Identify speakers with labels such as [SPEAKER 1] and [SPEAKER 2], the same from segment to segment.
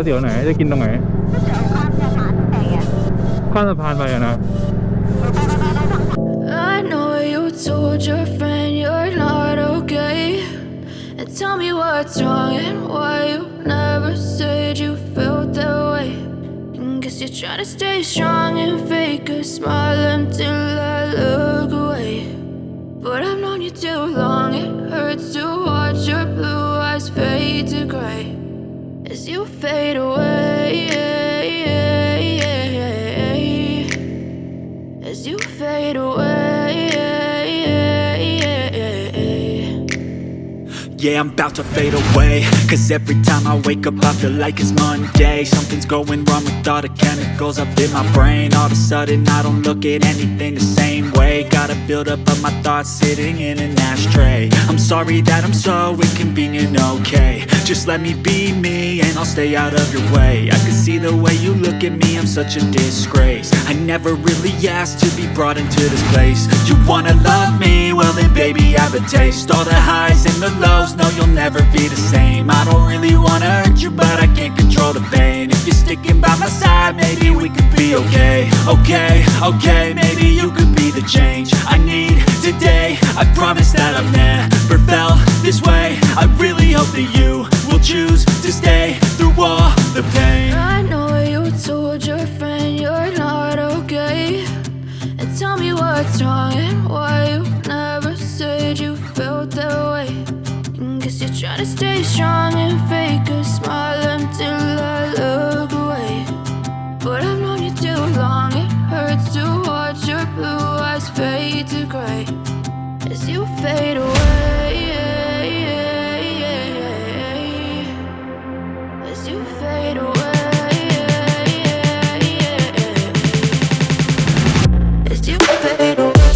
[SPEAKER 1] ตี๋ยวไหนจะกินตรงไหนข้ามสะพานไปอะนะ
[SPEAKER 2] I know you told your friend you're not okay, and tell me what's wrong and why you never said you felt that way. And guess you're trying to stay strong and fake a smile until I look away. But I've known you too long, it hurts to watch your blue eyes fade to gray as you fade away, as you fade away.
[SPEAKER 3] Yeah, I'm about to fade away, cause every time I wake up I feel like it's Monday. Something's going wrong with all the chemicals up in my brain. All of a sudden I don't look at anything the same way. Got a build up of my thoughts sitting in an ashtray. I'm sorry that I'm so inconvenient, okay. Just let me be me and I'll stay out of your way. I can see the way you look at me, I'm such a disgrace. I never really asked to be brought into this place. You wanna love me? Well then baby have a taste. All the highs and the lows, no you'll never be the same. I don't really wanna hurt you but I can't control the pain. If you're sticking by my side maybe we could be okay. Okay, maybe you could be the change I need today. I promise that I've never felt this way. I really hope that you will choose to stay through all the pain.
[SPEAKER 2] I know you told your friend you're not okay, and tell me what's wrong and why you never said you felt that way. And guess you're trying to stay strong and fake a smile until I look away. But I've known you too long, it hurts to watch your blue eyes fade to gray as you fade away, as you fade away, as you fade away.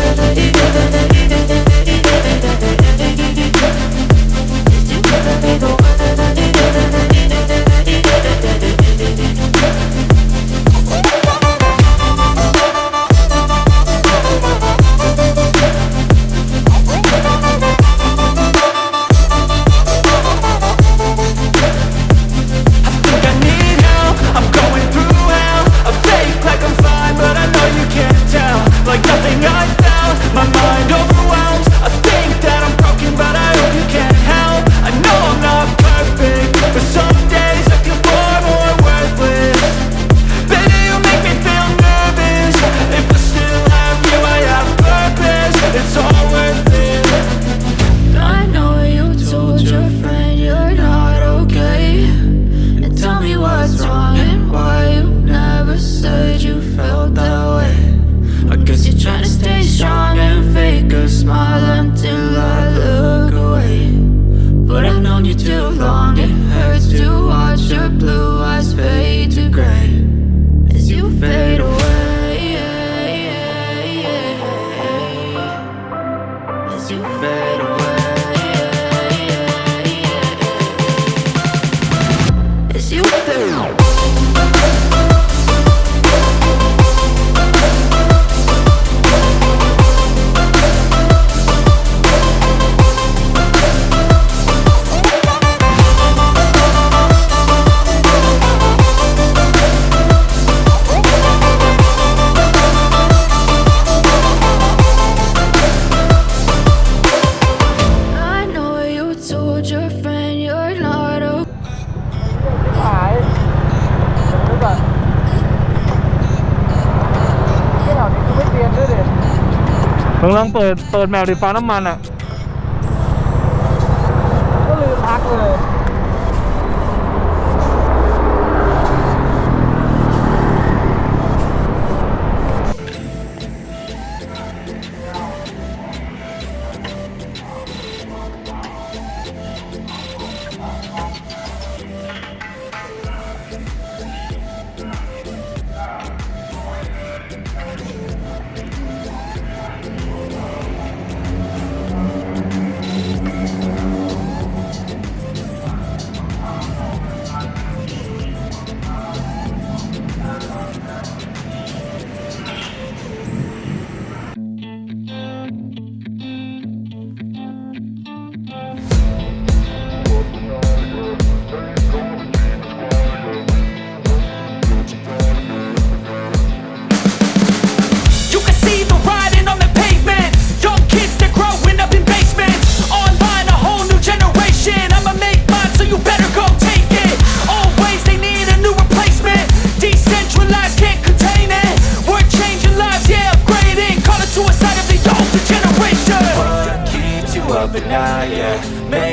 [SPEAKER 1] ลองเปิดแมวดิปั๊มน้ำมันอ่ะก็ลืมพักเลย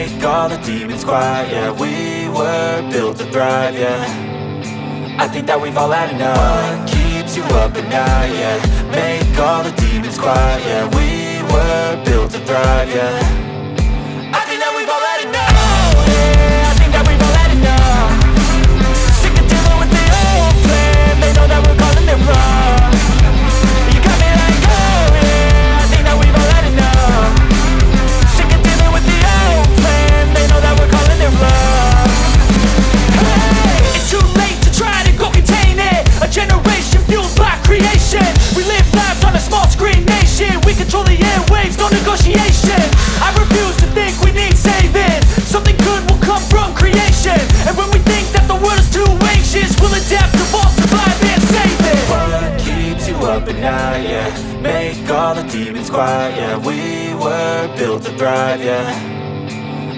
[SPEAKER 3] make all the demons quiet. Yeah, we were built to thrive, yeah. I think that we've all had enough. What keeps you up at night, yeah. Make all the demons quiet, yeah. We were built to thrive, yeah. I think that we've all had enough. Oh, yeah, I think that we've all had enough. Sick of dealing with the old plan. They know that we're calling it wrong. You got me like, oh yeah, I think that we've all had enough. Sick of dealing with the old plan. They know that we're calling it wrong. Hey, it's too late to try to go contain it. A generation fueled by creation. We live lives on a small screen nation. We control the airwaves, no negotiation. I refuse to think we need saving. Something good will come from creation. And when we think that the world is too anxious, we'll adapt, evolve, survive and save it. What keeps you up at night, yeah. Make all the demons quiet, yeah. We were built to thrive, yeah.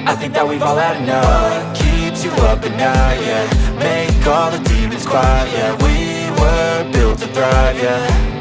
[SPEAKER 3] I think that we've all had enough. What keeps you up at night, yeah. Make all the demons quiet, yeah. We were built to thrive, yeah.